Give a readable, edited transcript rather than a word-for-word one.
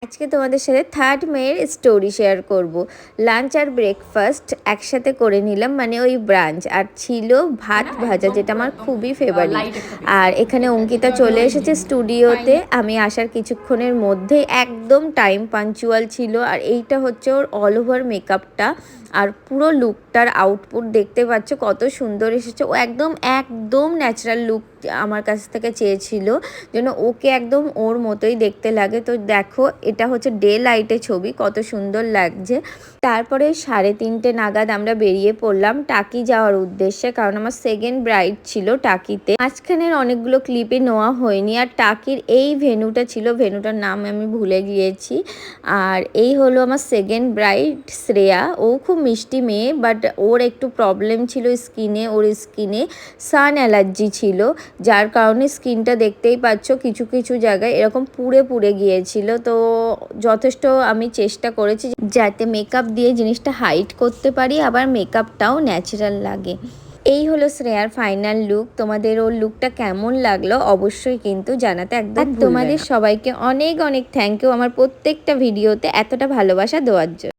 আজকে তোমাদের সাথে 3rd মেয়ের স্টোরি শেয়ার করব। লাঞ্চ আর ব্রেকফাস্ট একসাথে করে নিলাম, মানে ওই ব্রাঞ্চ, আর ছিল ভাত ভাজা, যেটা আমার খুবই ফেভারিট। আর এখানে অঙ্কিতা চলে এসেছে স্টুডিওতে। আমি আসার কিছুক্ষণের মধ্যেই একদম টাইম পাঞ্চুয়াল ছিল। আর এইটা হচ্ছে ওর অল ওভার মেকআপটা, আর পুরো লুকটার আউটপুট দেখতে পাচ্ছ কত সুন্দর এসেছে। ও একদম একদম ন্যাচারাল লুক আমার কাছ থেকে চেয়েছিল, যেন ওকে একদম ওর মতোই দেখতে লাগে। তো দেখো, এটা হচ্ছে ডে লাইটে ছবি, কত সুন্দর লাগছে। তারপরে 3:30 নাগাদ আমরা বেরিয়ে পড়লাম টাকি যাওয়ার উদ্দেশ্যে, কারণ আমার সেকেন্ড ব্রাইড ছিল টাকিতে। মাঝখানের অনেকগুলো ক্লিপে নেওয়া হয়নি। আর টাকির এই ভেন্যুটা ছিল, ভেন্যুটার নাম আমি ভুলে গিয়েছি। আর এই হলো আমার সেকেন্ড ব্রাইড শ্রেয়া। ও খুব মিষ্টি মেয়ে, বাট ওর একটু প্রবলেম ছিল স্কিনে। ওর স্কিনে সান অ্যালার্জি ছিল, যার কারণে স্কিনটা দেখতেই পাচ্ছ কিছু কিছু জায়গায় এরকম পুড়ে পুড়ে গিয়েছিল। তো যথেষ্ট আমি চেষ্টা করেছি যাতে মেকআপ দিয়ে জিনিসটা হাইড করতে পারি, আবার মেকআপটাও ন্যাচারাল লাগে। এই হলো শ্রেয়ার ফাইনাল লুক। তোমাদের ওর লুকটা কেমন লাগলো অবশ্যই কিন্তু জানাতে একদম ভুলবে না। তোমাদের সবাইকে অনেক অনেক থ্যাংক ইউ আমার প্রত্যেকটা ভিডিওতে এতটা ভালোবাসা দেওয়ার জন্য।